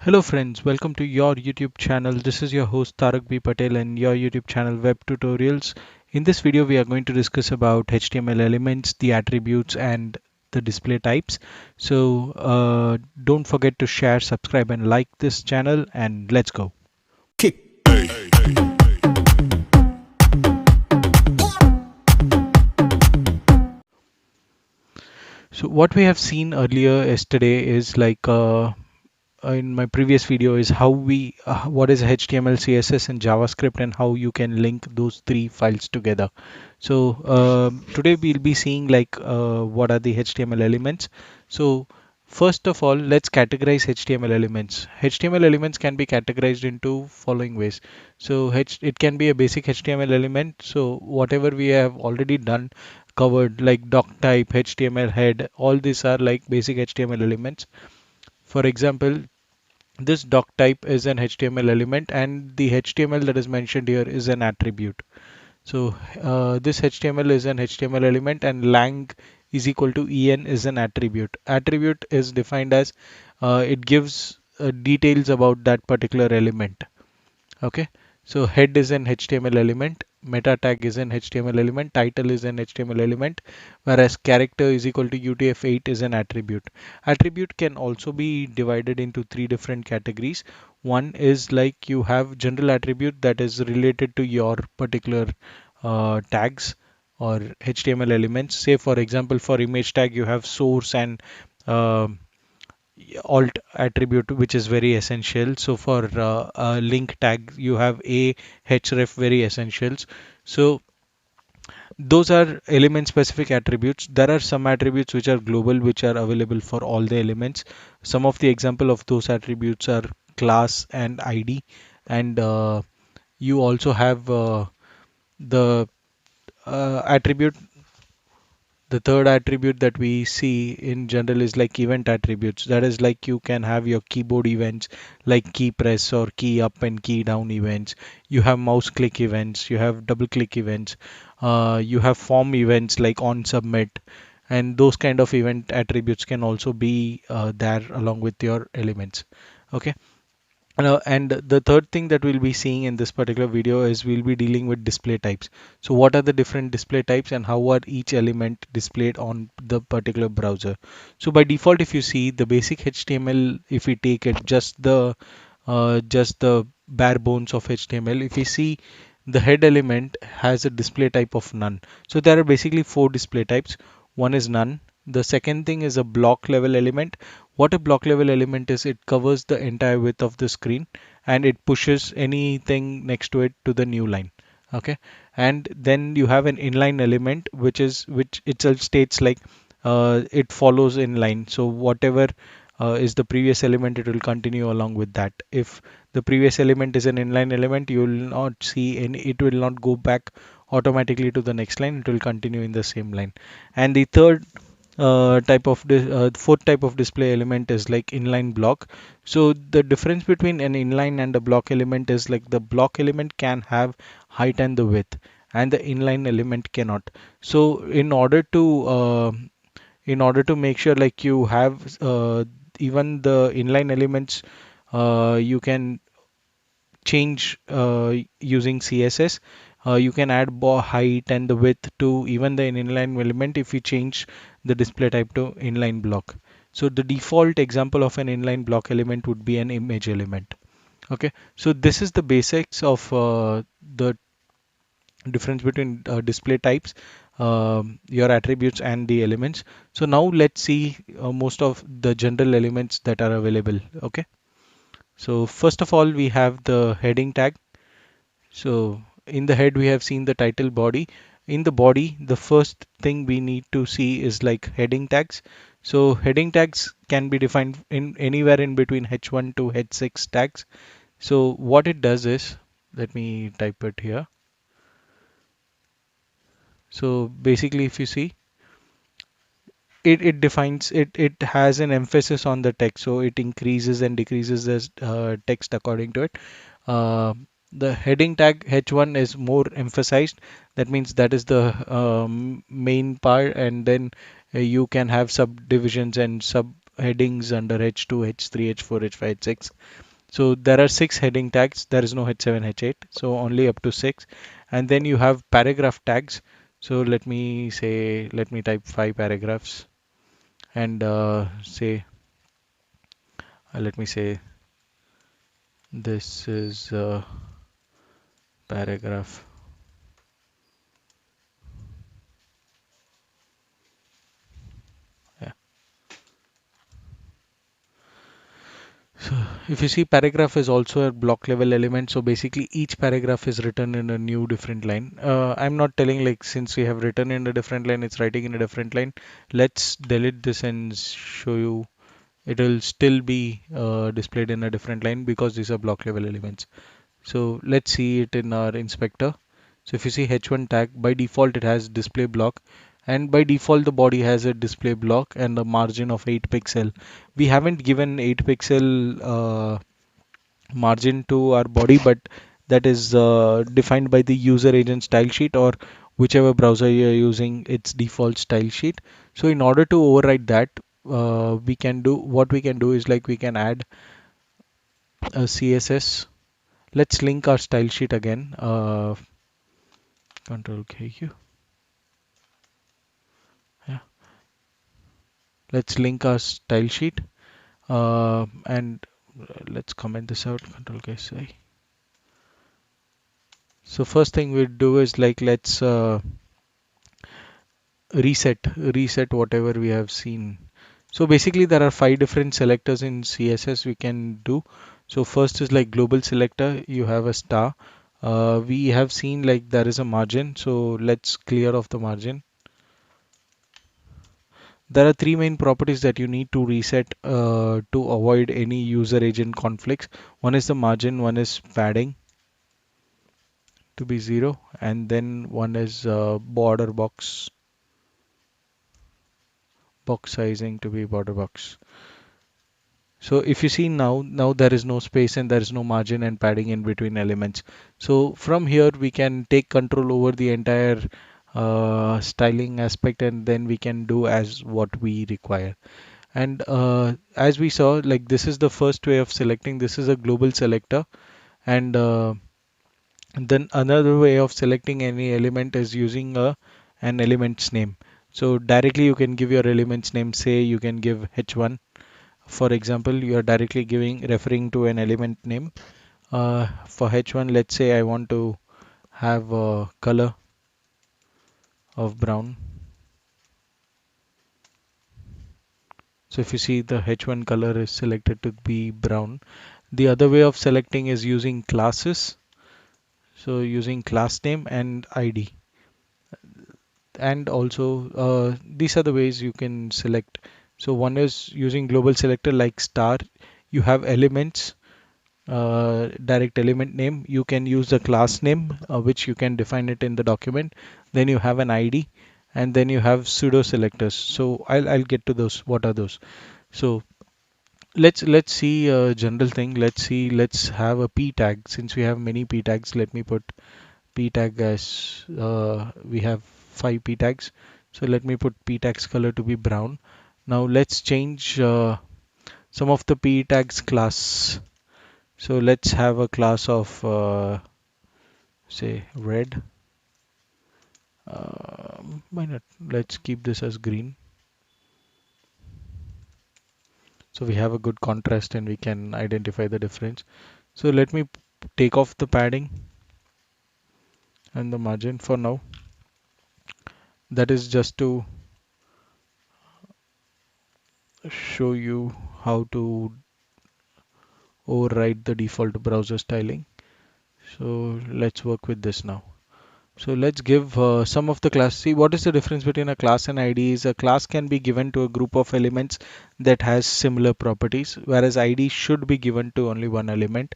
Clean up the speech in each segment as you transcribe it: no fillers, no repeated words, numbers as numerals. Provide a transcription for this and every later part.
Hello friends, welcome to your YouTube channel. This is your host Tarak B Patel and your YouTube channel Web Tutorials. In this video we are going to discuss about HTML elements, the attributes and the display types. Don't forget to share, subscribe and like this channel and let's go. So what we have seen earlier yesterday is in my previous video is how what is HTML, CSS and JavaScript and how you can link those three files together. Today we'll be seeing what are the HTML elements. So first of all, let's categorize HTML elements. HTML elements can be categorized into following ways. It can be a basic HTML element. So whatever we have already done covered like doc type, HTML head, all these are like basic HTML elements. For example, this doc type is an HTML element and the HTML that is mentioned here is an attribute. This HTML is an HTML element and lang is equal to en is an attribute. Attribute is defined as it gives details about that particular element. Okay, so head is an HTML element, meta tag is an HTML element, title is an HTML element, whereas character is equal to UTF-8 is an attribute. Attribute can also be divided into three different categories. One is like you have general attribute that is related to your particular tags or HTML elements. Say for example, for image tag you have source and uh, alt attribute which is very essential. So for link tag you have a href, very essentials. So those are element specific attributes. There are some attributes which are global, which are available for all the elements. Some of the example of those attributes are class and id, and you also have the attribute. The third attribute that we see in general is like event attributes. That is like you can have your keyboard events like key press or key up and key down events. You have mouse click events, you have double click events, you have form events like on submit, and those kind of event attributes can also be there along with your elements. Okay. And the third thing that we'll be seeing in this particular video is we'll be dealing with display types. So what are the different display types and how are each element displayed on the particular browser? So by default, if you see the basic HTML, if we take it just the bare bones of HTML, if we see the head element has a display type of none. So there are basically four display types. One is none. The second thing is a block level element. What a block level element is, it covers the entire width of the screen and it pushes anything next to it to the new line. Okay, and then you have an inline element which itself states like it follows in line. So whatever is the previous element, it will continue along with that. If the previous element is an inline element, you will not see any, it will not go back automatically to the next line, it will continue in the same line. And the fourth type of display element is like inline block. So the difference between an inline and a block element is like the block element can have height and the width and the inline element cannot. So in order to make sure like you have even the inline elements, you can change using CSS. You can add height and the width to even the inline element if you change the display type to inline block. So the default example of an inline block element would be an image element. Okay, so this is the basics of the difference between display types, your attributes and the elements. So now let's see most of the general elements that are available. Okay, so first of all we have the heading tag. So in the head we have seen the title body. In the body, the first thing we need to see is like heading tags. So heading tags can be defined in anywhere in between h1 to h6 tags. So what it does is, let me type it here. So basically if you see, it defines it has an emphasis on the text, so it increases and decreases the text according to it. uh, the heading tag h1 is more emphasized. That means that is the main part, and then you can have subdivisions and sub headings under H2, H3, H4, H5, H6. So there are six heading tags. There is no H7, H8. So only up to six. And then you have paragraph tags. So let me type five paragraphs and let me say this is paragraph. Yeah. So if you see, paragraph is also a block level element. So basically each paragraph is written in a new different line. I'm not telling like since we have written in a different line, it's writing in a different line. Let's delete this and show you. It will still be displayed in a different line because these are block level elements. So let's see it in our inspector. So if you see H1 tag, by default it has display block, and by default the body has a display block and a margin of 8 pixel. We haven't given 8 pixel margin to our body, but that is defined by the user agent style sheet or whichever browser you're using its default style sheet. So in order to override that, we can do is like we can add a CSS. Let's link our style sheet again. Control KQ. Yeah. Let's link our style sheet and let's comment this out. Control KC. So first thing we do is like let's reset whatever we have seen. So basically there are five different selectors in CSS we can do. So first is like global selector. You have a star. We have seen like there is a margin. So let's clear off the margin. There are three main properties that you need to reset to avoid any user agent conflicts. One is the margin, one is padding to be 0, and then one is border box sizing to be border box. So if you see now there is no space and there is no margin and padding in between elements. So from here we can take control over the entire styling aspect, and then we can do as what we require. And as we saw, like this is the first way of selecting. This is a global selector, and then another way of selecting any element is using an element's name. So directly you can give your element's name. Say you can give H1. For example, you are directly giving referring to an element name. For H1, let's say I want to have a color of brown. So if you see, the H1 color is selected to be brown. The other way of selecting is using classes. So using class name and ID. And also these are the ways you can select. So one is using global selector like star. You have elements, direct element name. You can use the class name, which you can define it in the document. Then you have an ID, and then you have pseudo selectors. So I'll get to those. What are those? So let's see a general thing. Let's have a p tag. Since we have many p tags, let me put p tag as we have five p tags. So let me put p tags color to be brown. Now let's change some of the p tags class. So let's have a class of say red. Why not? Let's keep this as green. So we have a good contrast and we can identify the difference. So let me take off the padding and the margin for now. That is just to show you how to override the default browser styling. So let's work with this now. So let's give some of the class. See, what is the difference between a class and ID is a class can be given to a group of elements that has similar properties, whereas ID should be given to only one element,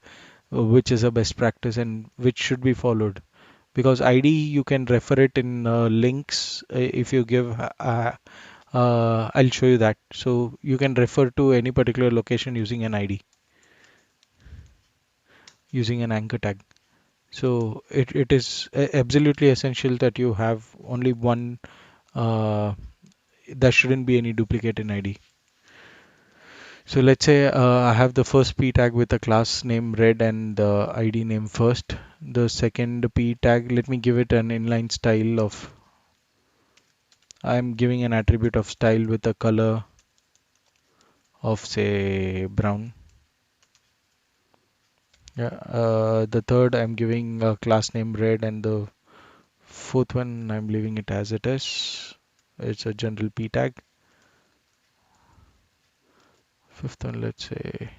which is a best practice and which should be followed. Because ID you can refer it in links if you give I'll show you that. So you can refer to any particular location using an ID, using an anchor tag. So it is absolutely essential that you have only one. There shouldn't be any duplicate in ID. So let's say I have the first p tag with a class name red and the ID name first. The second p tag, let me give it an inline style of, I'm giving an attribute of style with a color of say brown. Yeah. The third I'm giving a class name red, and the fourth one I'm leaving it as it is. It's a general p tag. Fifth one, let's say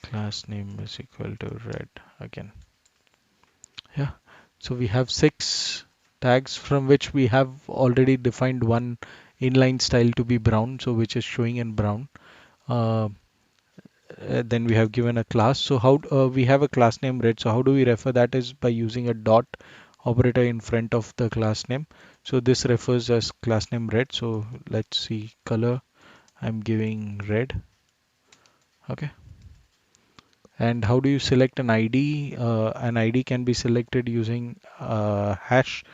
class name is equal to red again. Yeah. So we have 6 tags from which we have already defined one inline style to be brown, so which is showing in brown. Uh, then we have given a class. So how we have a class name red. So how do we refer that is by using a dot operator in front of the class name. So this refers as class name red. So let's see color. I'm giving red. Okay. And how do you select an ID? An ID can be selected using hash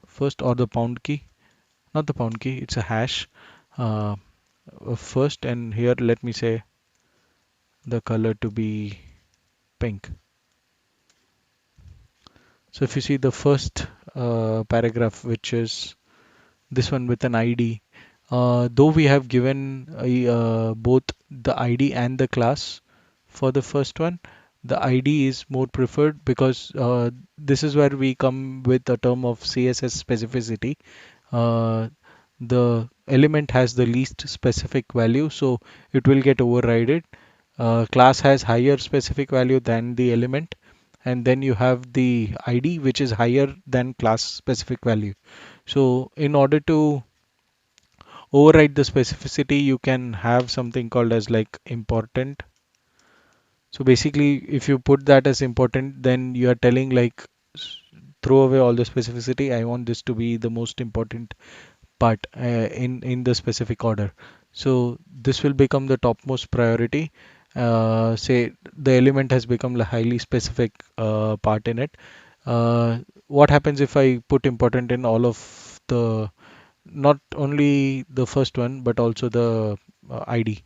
first or the pound key. Not the pound key, it's a hash uh, first. And here let me say the color to be pink. So if you see the first paragraph, which is this one with an ID, though we have given both the ID and the class for the first one, the ID is more preferred because this is where we come with a term of CSS specificity. uh, the element has the least specific value, so it will get overridden. Class has higher specific value than the element, and then you have the ID which is higher than class specific value. So in order to override the specificity, you can have something called as like important. So basically, if you put that as important, then you are telling like throw away all the specificity. I want this to be the most important part in the specific order. So this will become the topmost priority. Say the element has become a highly specific part in it. What happens if I put important in all of the, not only the first one but also the ID?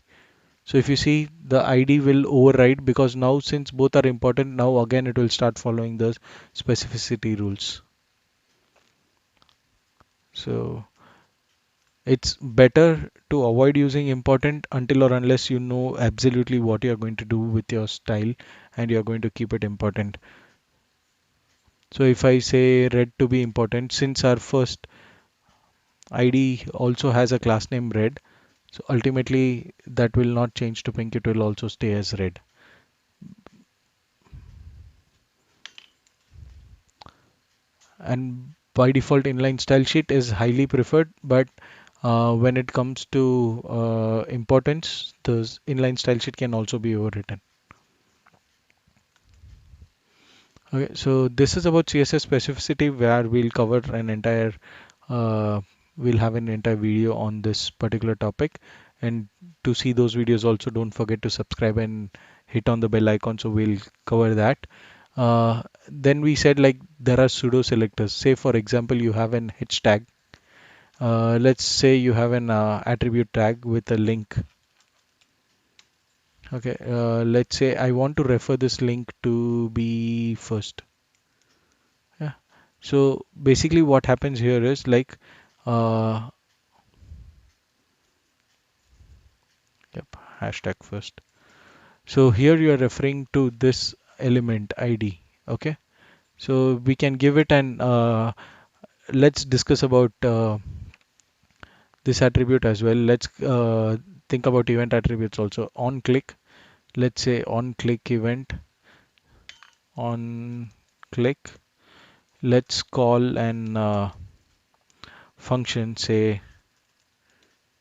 So if you see, the ID will override because now since both are important, now again it will start following the specificity rules. So it's better to avoid using important until or unless you know absolutely what you're going to do with your style and you're going to keep it important. So if I say red to be important, since our first ID also has a class name red, so ultimately that will not change to pink, it will also stay as red. And by default, inline style sheet is highly preferred, but when it comes to importance, the inline style sheet can also be overwritten. Okay, so this is about CSS specificity, where we'll cover an entire, uh, we'll have an entire video on this particular topic. And to see those videos, also don't forget to subscribe and hit on the bell icon. So we'll cover that. Then we said like there are pseudo selectors. Say for example, you have an h tag. Let's say you have an attribute tag with a link. Okay, let's say I want to refer this link to be first. Yeah. So basically what happens here is like, uh, yep, hashtag first. So here you are referring to this element ID. Okay. So we can give it an, let's discuss about this attribute as well. Let's think about event attributes also. On click, let's say on click event, on click. Let's call an function, say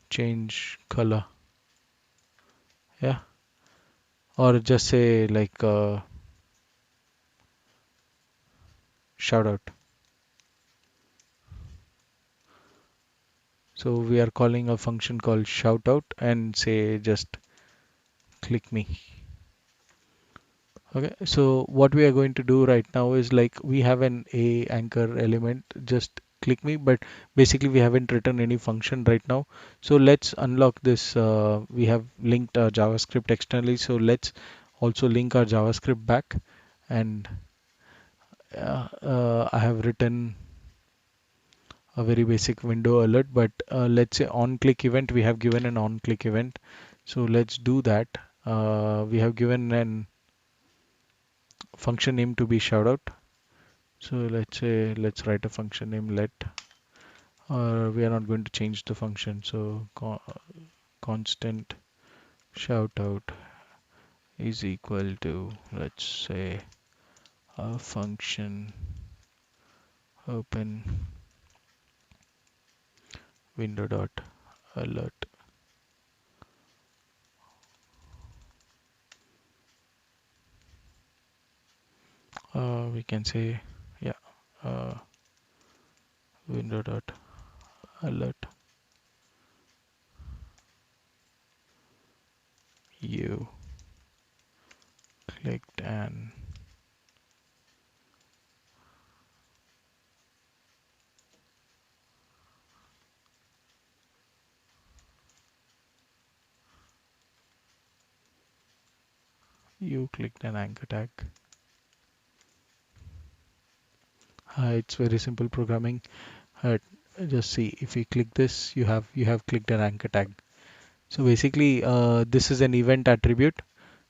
change color. Yeah. Or just say like shout out. So we are calling a function called shout out and say just click me. Okay, so what we are going to do right now is like we have an a anchor element just click me, but basically we haven't written any function right now. So let's unlock this. We have linked our JavaScript externally, so let's also link our JavaScript back. And I have written a very basic window alert, but let's say on click event, we have given an on click event. So let's do that. We have given an function name to be shout out. So let's say let's write a function name let, we are not going to change the function. So constant shout out is equal to, let's say, a function open window dot alert. We can say, yeah, uh, window dot alert you clicked and you clicked an anchor tag. It's very simple programming. Uh, just see, if you click this, you have clicked an anchor tag. So basically, this is an event attribute.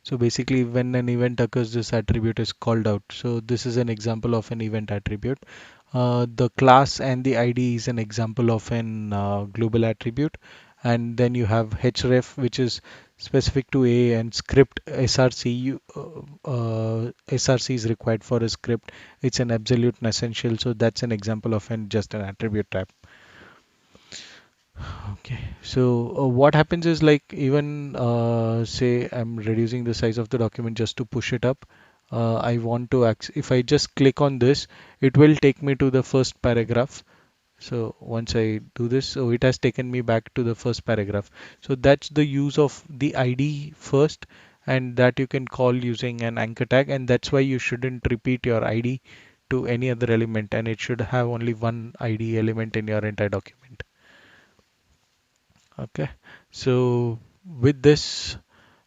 So basically, when an event occurs, this attribute is called out. So this is an example of an event attribute. The class and the ID is an example of an global attribute. And then you have href, which is specific to a, and script src. Src is required for a script. It's an absolute and essential. So that's an example of just an attribute type. Okay, so what happens is, like, even say I'm reducing the size of the document just to push it up. I want to if I just click on this, it will take me to the first paragraph. So once I do this, so it has taken me back to the first paragraph. So that's the use of the ID first, and that you can call using an anchor tag, and that's why you shouldn't repeat your ID to any other element, and it should have only one ID element in your entire document. Okay, so with this,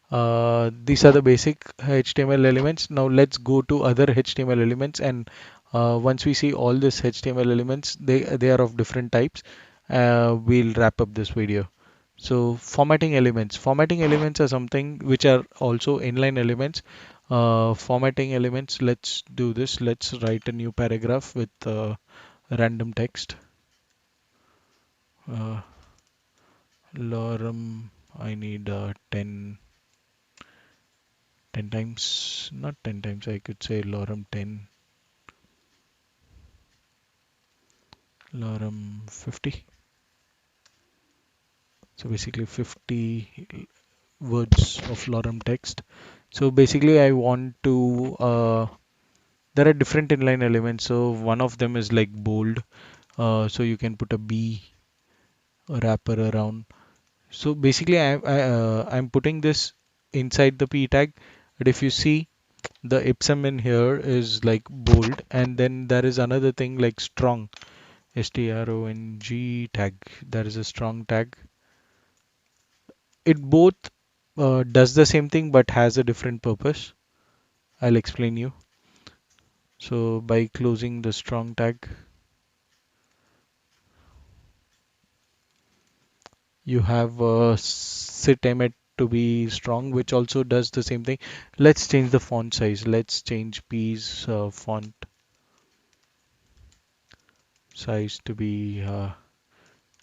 these are the basic HTML elements. Now let's go to other HTML elements, and once we see all these HTML elements, they are of different types. We'll wrap up this video. So formatting elements. Formatting elements are something which are also inline elements. Formatting elements. Let's do this. Let's write a new paragraph with random text. Uh, lorem. I need 10 times, not 10 times, I could say lorem 10, lorem 50. So basically 50 words of lorem text. So basically I want to, there are different inline elements. So one of them is like bold. So you can put a B wrapper around. So basically I'm putting this inside the P tag. But if you see, the ipsum in here is like bold, and then there is another thing like strong. Strong tag. There is a strong tag. It both does the same thing but has a different purpose. I'll explain you. So by closing the strong tag, you have sit emit to be strong, which also does the same thing. Let's change the font size. Let's change P's font size to be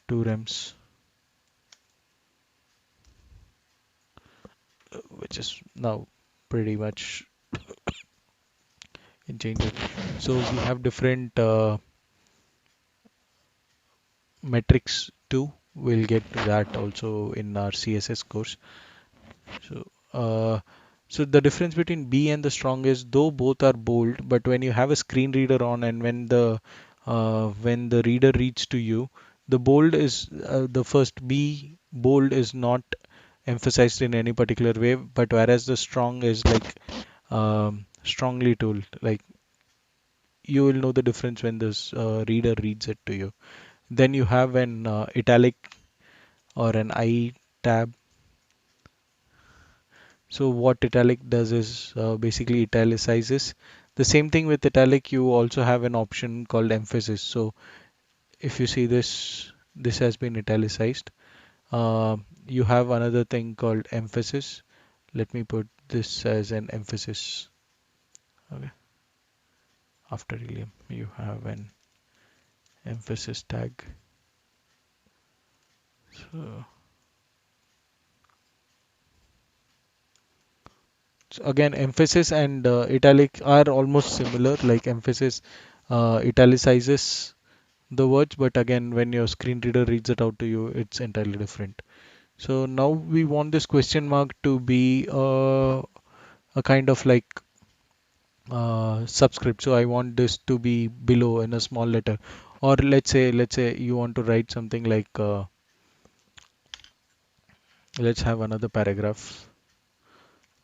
2 rems, which is now pretty much in change it. So we have different metrics too. We'll get to that also in our CSS course. So, so the difference between B and the strong is, though both are bold, but when you have a screen reader on, and when the reader reads to you, the bold is the first B bold is not emphasized in any particular way, but whereas the strong is like strongly told, like you will know the difference when this reader reads it to you. Then you have an italic or an I tab. So what italic does is basically italicizes. The same thing with italic, you also have an option called emphasis. So if you see this, this has been italicized. Uh, you have another thing called emphasis. Let me put this as an emphasis. Okay. After helium, you have an emphasis tag. So, so again, emphasis and italic are almost similar. Like emphasis italicizes the words, but again, when your screen reader reads it out to you, it's entirely different. So now we want this question mark to be a kind of like subscript. So I want this to be below in a small letter, or let's say you want to write something like let's have another paragraph.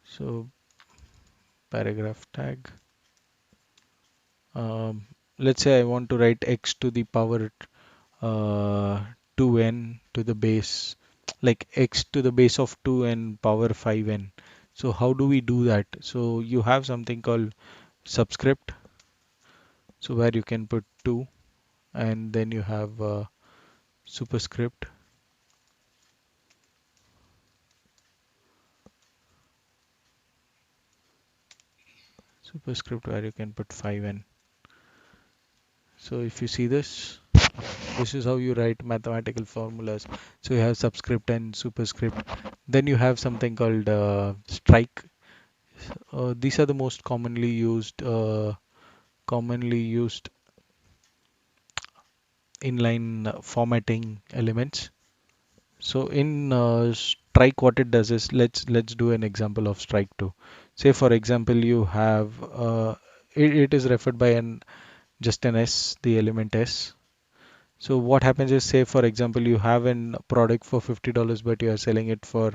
So paragraph tag. Um, let's say I want to write x to the power uh, 2n to the base, like x to the base of 2n power 5n. So how do we do that? So you have something called subscript, so where you can put 2, and then you have superscript. Superscript where you can put 5n. So if you see this, this is how you write mathematical formulas. So you have subscript and superscript. Then you have something called strike. These are the most commonly used inline formatting elements. So in strike, what it does is let's do an example of strike 2. Say for example, you have it is referred by an just an S, the element S. So what happens is, say for example, you have an product for $50, but you are selling it for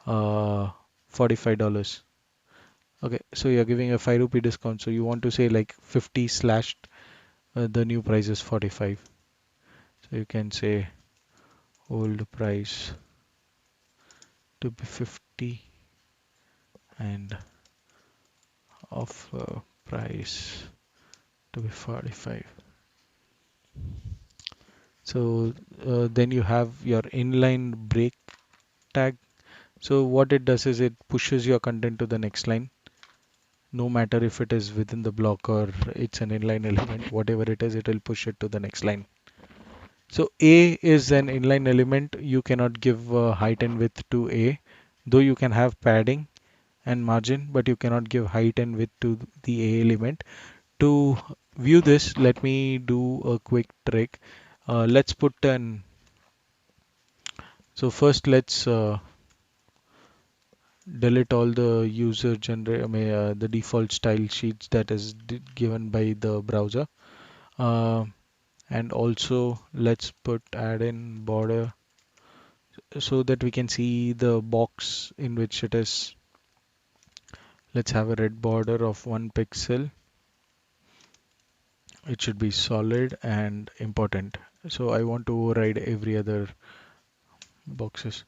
uh, $45. Okay, so you're giving a 5 rupee discount. So you want to say like 50 slashed the new price is 45. So you can say old price to be 50 and offer price to be 45. So then you have your inline break tag. So what it does is it pushes your content to the next line, no matter if it is within the block or it's an inline element, whatever it is, it will push it to the next line. So A is an inline element. You cannot give height and width to A, though you can have padding and margin, but you cannot give height and width to the A element. To view this, let me do a quick trick. Let's put an, so first let's delete all the user generate, the default style sheets that is given by the browser. Uh, and also let's add in border so that we can see the box in which it is. Let's have a red border of 1 pixel. It should be solid and important. So I want to override every other boxes.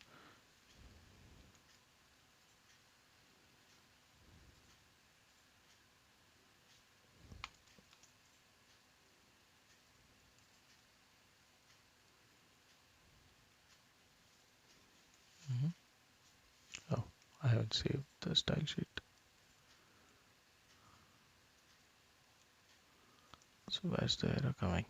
Mhm. Oh, I haven't saved the style sheet. So where's the error coming?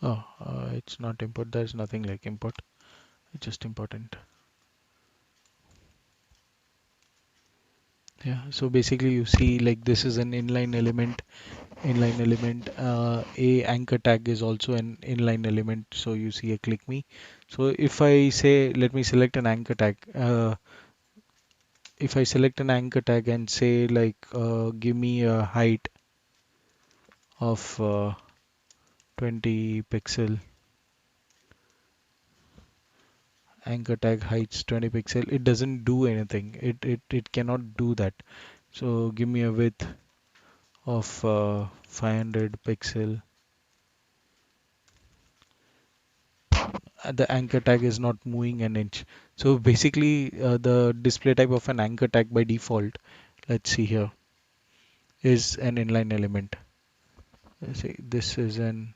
Oh, it's not import. There's nothing like import. It's just important. Yeah. So basically, you see like this is an inline element. inline element. A anchor tag is also an inline element, so you see a click me. So if I say, let me select an anchor tag. If I select an anchor tag and say like give me a height of 20 pixel, anchor tag heights 20 pixel, it doesn't do anything. It cannot do that. So give me a width of 500 pixel. The anchor tag is not moving an inch. So basically, the display type of an anchor tag by default, let's see here, is an inline element. Let's see, this is an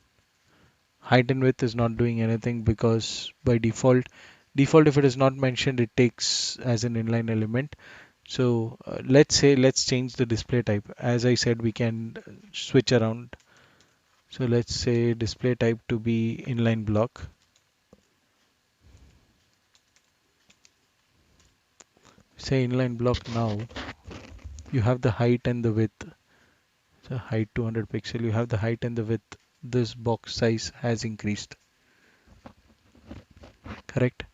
height and width is not doing anything because by default if it is not mentioned, it takes as an inline element. So let's change the display type. As I said, we can switch around. So let's say display type to be inline block. Say inline block now. You have the height and the width. So height 200 pixel. You have the height and the width. This box size has increased. Correct.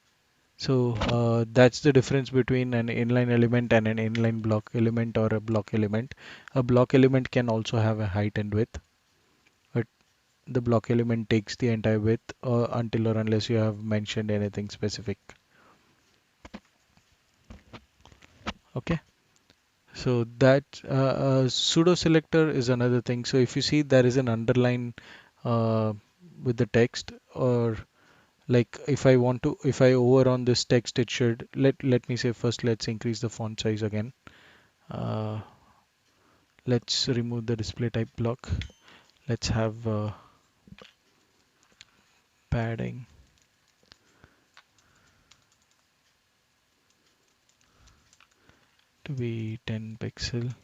So that's the difference between an inline element and an inline block element or a block element. A block element can also have a height and width, but the block element takes the entire width until or unless you have mentioned anything specific. Okay. So that pseudo selector is another thing. So if you see there is an underline uh, with the text, or like if I hover on this text, it should let me say first, let's increase the font size again. Uh, let's remove the display type block. Let's have padding to be 10 pixel.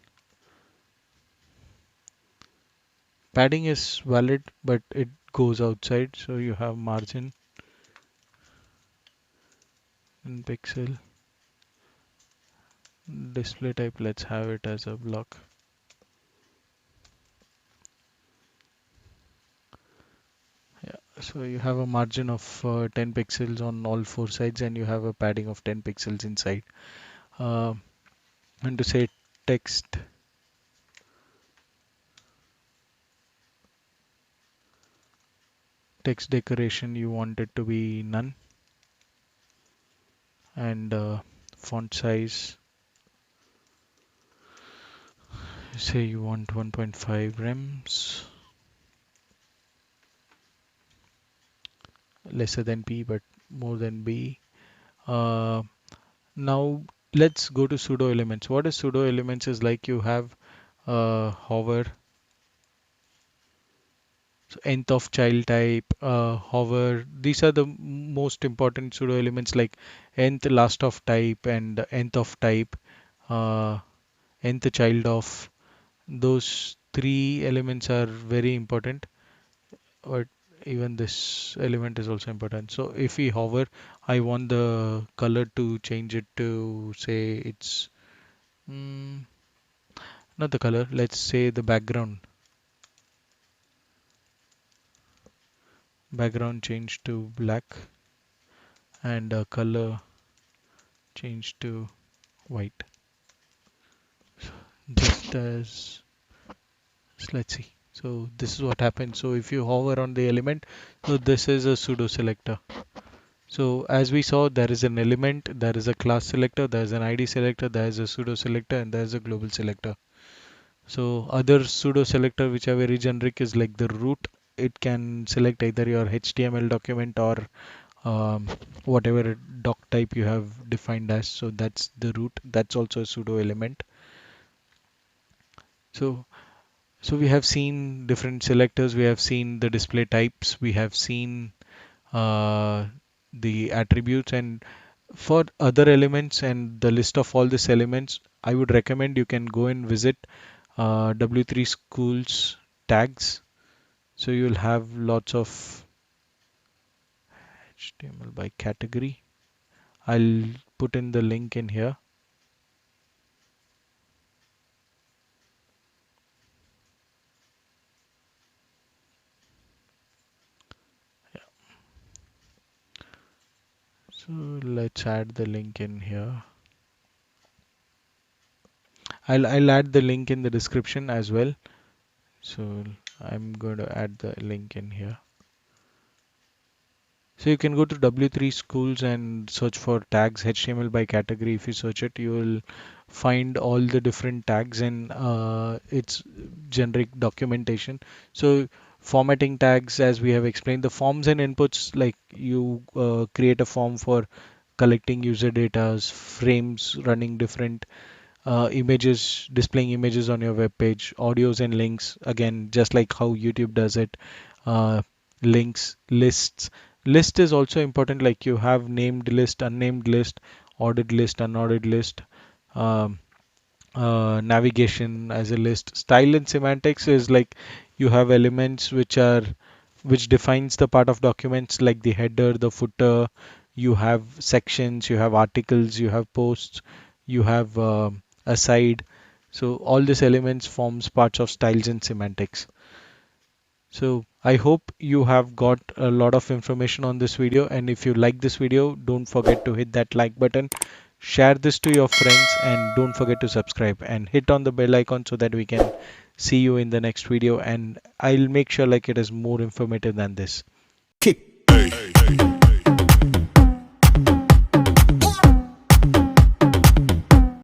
Padding is valid, but it goes outside, so you have margin in pixel. Display type, let's have it as a block. Yeah, so you have a margin of 10 pixels on all four sides, and you have a padding of 10 pixels inside. Uh, and to say text, text decoration, you want it to be none, and font size, say you want 1.5 rems, lesser than P but more than B. Uh, Now let's go to pseudo elements. What is pseudo elements is like you have hover, so nth of child type, hover. These are the most important pseudo elements, like nth last of type and nth of type, uh, nth child of. Those three elements are very important, but even this element is also important. So if we hover, I want the color to change it to say it's mm, not the color, let's say the background change to black, and color change to white, just as, let's see. So this is what happens. So if you hover on the element, so this is a pseudo selector. So as we saw, there is an element, there is a class selector, there is an ID selector, there is a pseudo selector, and there is a global selector. So other pseudo selector which are very generic is like the root. It can select either your HTML document or um, whatever doc type you have defined as. So that's the root. That's also a pseudo element. So so we have seen different selectors. We have seen the display types. We have seen uh, the attributes, and for other elements and the list of all these elements, I would recommend you can go and visit W3 Schools tags. So you'll have lots of HTML by category. I'll put in the link in here. So let's add the link in here. I'll add the link in the description as well. So I'm going to add the link in here. So you can go to W3 Schools and search for tags HTML by category. If you search it, you will find all the different tags and its generic documentation. So formatting tags, as we have explained, the forms and inputs, like you create a form for collecting user data, frames running different images, displaying images on your web page, audios and links, again just like how YouTube does it. uh, Links, lists. List is also important, like you have named list, unnamed list, ordered list, unordered list. um, Navigation as a list. Style and semantics is like you have elements which defines the part of documents, like the header, the footer. You have sections, you have articles, you have posts, you have aside. So all these elements forms parts of styles and semantics. So I hope you have got a lot of information on this video, and if you like this video, don't forget to hit that like button, share this to your friends, and don't forget to subscribe and hit on the bell icon so that we can see you in the next video, and I'll make sure like it is more informative than this.